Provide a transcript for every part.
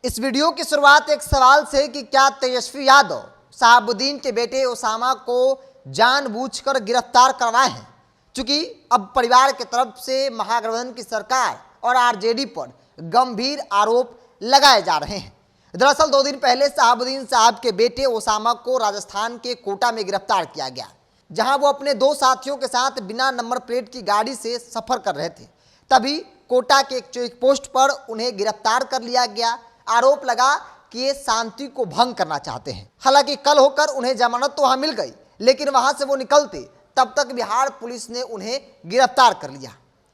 इस वीडियो की शुरुआत एक सवाल से कि क्या तेजस्वी यादव शहाबुद्दीन के बेटे ओसामा को जानबूझकर गिरफ्तार करवाए हैं। चूंकि अब परिवार की तरफ से महागठबंधन की सरकार और आरजेडी पर गंभीर आरोप लगाए जा रहे हैं। दरअसल 2 दिन पहले शहाबुद्दीन साहब के बेटे ओसामा को राजस्थान के कोटा में गिरफ्तार किया गया, जहां वो अपने 2 साथियों के साथ बिना नंबर प्लेट की गाड़ी से सफर कर रहे थे। तभी कोटा के एक चेक पोस्ट पर उन्हें गिरफ्तार कर लिया गया। आरोप लगा कि ये शांति को भंग करना चाहते हैं। हालांकि कल होकर उन्हें जमानत तो वहां मिल गई, लेकिन वहां से वो निकलते तब तक बिहार पुलिस ने उन्हें गिरफ्तार कर लिया।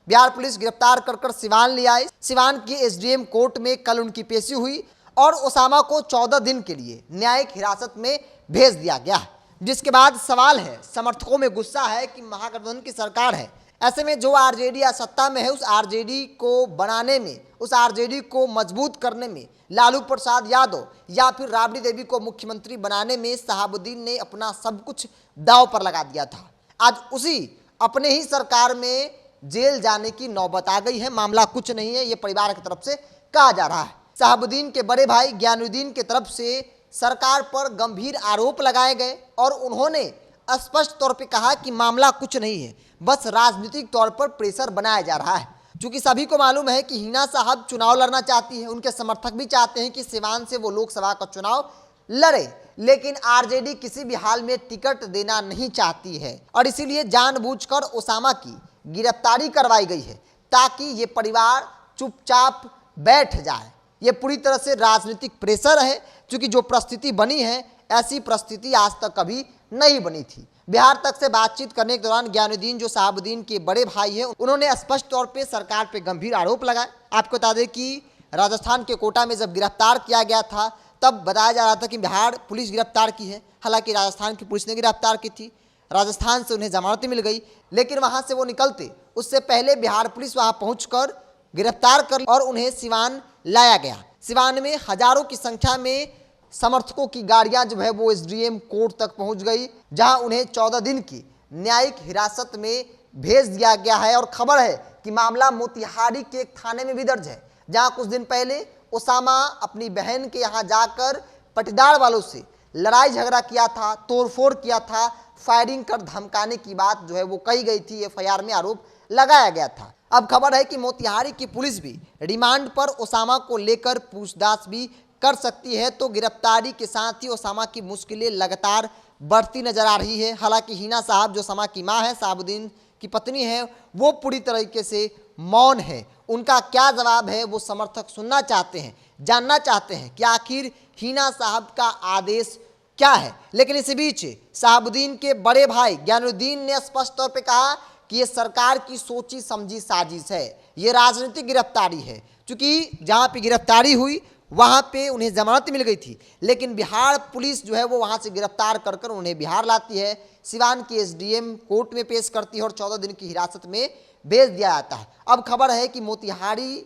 बिहार पुलिस गिरफ्तार कर सिवान ले आई। सिवान की एसडीएम कोर्ट में कल उनकी पेशी हुई और ओसामा को 14 दिन के लिए न्यायिक हिरासत में भेज दिया गया। जिसके बाद सवाल है, समर्थकों में गुस्सा है कि महागठबंधन की सरकार है, ऐसे में जो आरजेडी सत्ता में है उस आरजेडी को बनाने में, उस आरजेडी को मजबूत करने में लालू प्रसाद यादव या फिर राबड़ी देवी को मुख्यमंत्री बनाने में शहाबुद्दीन ने अपना सब कुछ दांव पर लगा दिया था। आज उसी अपने ही सरकार में जेल जाने की नौबत आ गई है। मामला कुछ नहीं है, ये परिवार की तरफ से कहा जा रहा है। शहाबुद्दीन के बड़े भाई ज्ञानुद्दीन की तरफ से सरकार पर गंभीर आरोप लगाए गए और उन्होंने स्पष्ट तौर पे कहा कि मामला कुछ नहीं है, बस राजनीतिक तौर पर प्रेशर बनाया जा रहा है। क्योंकि सभी को मालूम है कि हिना साहब चुनाव लड़ना चाहती है, उनके समर्थक भी चाहते हैं कि सिवान से वो लोकसभा का चुनाव लड़े, लेकिन आरजेडी किसी भी हाल में टिकट देना नहीं चाहती है और इसीलिए जानबूझकर ओसामा की गिरफ्तारी करवाई गई है ताकि ये परिवार चुपचाप बैठ जाए। ये पूरी तरह से राजनीतिक प्रेशर है, क्योंकि जो परिस्थिति बनी है ऐसी परिस्थिति आज तक कभी नहीं बनी थी। बिहार तक से बातचीत करने के दौरान ज्ञानुद्दीन, जो शहाबुद्दीन के बड़े भाई हैं, उन्होंने स्पष्ट तौर पे सरकार पे गंभीर आरोप लगाए। आपको बता दें कि राजस्थान के कोटा में जब गिरफ्तार किया गया था तब बताया जा रहा था कि बिहार पुलिस गिरफ्तार की है। हालांकि राजस्थान की पुलिस ने गिरफ्तार की थी, राजस्थान से उन्हें जमानत मिल गई, लेकिन वहाँ से वो निकलते उससे पहले बिहार पुलिस वहाँ पहुँच कर गिरफ्तार कर और उन्हें सिवान लाया गया। सिवान में हजारों की संख्या में समर्थकों की गाड़ियां जो है वो एसडीएम कोर्ट तक पहुंच गई, जहां उन्हें 14 दिन की न्यायिक हिरासत में भेज दिया गया है। और खबर है कि मामला मोतिहारी के एक थाने में भी दर्ज है, जहां कुछ दिन पहले ओसामा अपनी बहन के यहां जाकर पटीदार वालों से लड़ाई झगड़ा किया था, तोड़फोड़ किया था, फायरिंग कर धमकाने की बात जो है वो कही गई थी। एफआईआर में आरोप लगाया गया था। अब खबर है कि मोतिहारी की पुलिस भी रिमांड पर ओसामा को लेकर पूछताछ भी कर सकती है। तो गिरफ्तारी के साथ ही ओसामा की मुश्किलें लगातार बढ़ती नजर आ रही है। हालांकि हिना साहब, जो ओसामा की मां है, शहाबुद्दीन की पत्नी है, वो पूरी तरीके से मौन है। उनका क्या जवाब है वो समर्थक सुनना चाहते हैं, जानना चाहते हैं कि आखिर हिना साहब का आदेश क्या है। लेकिन इसी बीच शहाबुद्दीन के बड़े भाई ज्ञानुद्दीन ने स्पष्ट तौर पर कहा कि ये सरकार की सोची समझी साजिश है, ये राजनीतिक गिरफ्तारी है। क्योंकि जहाँ पे गिरफ्तारी हुई वहाँ पे उन्हें जमानत मिल गई थी, लेकिन बिहार पुलिस जो है वो वहाँ से गिरफ्तार कर उन्हें बिहार लाती है, सिवान की एसडीएम कोर्ट में पेश करती है और 14 दिन की हिरासत में भेज दिया जाता है। अब खबर है कि मोतिहारी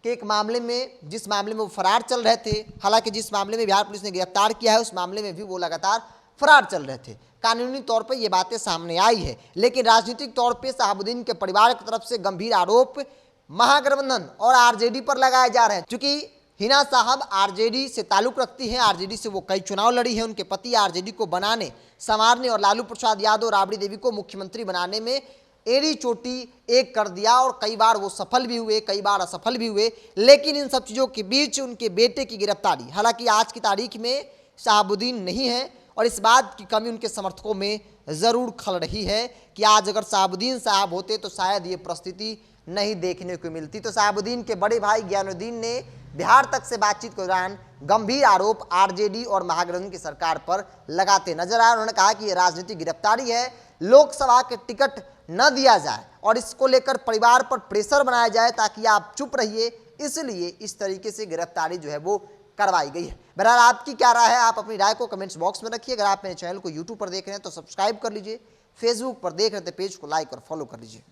के एक मामले में, जिस मामले में वो फरार चल रहे थे, हालांकि जिस मामले में बिहार पुलिस ने गिरफ्तार किया है उस मामले में भी वो लगातार फरार चल रहे थे। कानूनी तौर पर ये बातें सामने आई है, लेकिन राजनीतिक तौर पर शहाबुद्दीन के परिवार की तरफ से गंभीर आरोप महागठबंधन और आरजेडी पर लगाए जा रहे हैं। चूंकि हिना साहब आरजेडी से ताल्लुक रखती हैं, आरजेडी से वो कई चुनाव लड़ी हैं, उनके पति आरजेडी को बनाने, संवारने और लालू प्रसाद यादव, राबड़ी देवी को मुख्यमंत्री बनाने में एड़ी चोटी एक कर दिया और कई बार वो सफल भी हुए, कई बार असफल भी हुए। लेकिन इन सब चीज़ों के बीच उनके बेटे की गिरफ्तारी, हालांकि आज की तारीख में शहाबुद्दीन नहीं है और इस बात की कमी उनके समर्थकों में ज़रूर खल रही है कि आज अगर शहाबुद्दीन साहब होते तो शायद ये परिस्थिति नहीं देखने को मिलती। तो शहाबुद्दीन के बड़े भाई ज्ञानुद्दीन ने बिहार तक से बातचीत के दौरान गंभीर आरोप आरजेडी और महागठबंधन की सरकार पर लगाते नजर आए। उन्होंने कहा कि यह राजनीतिक गिरफ्तारी है, लोकसभा के टिकट न दिया जाए और इसको लेकर परिवार पर प्रेशर बनाया जाए ताकि आप चुप रहिए, इसलिए इस तरीके से गिरफ्तारी जो है वो करवाई गई है। बहरहाल आपकी क्या राय है, आप अपनी राय को कमेंट्स बॉक्स में रखिए। अगर आप मेरे चैनल को यूट्यूब पर देख रहे हैं तो सब्सक्राइब कर लीजिए, फेसबुक पर देख रहे हैं तो पेज को लाइक और फॉलो कर लीजिए।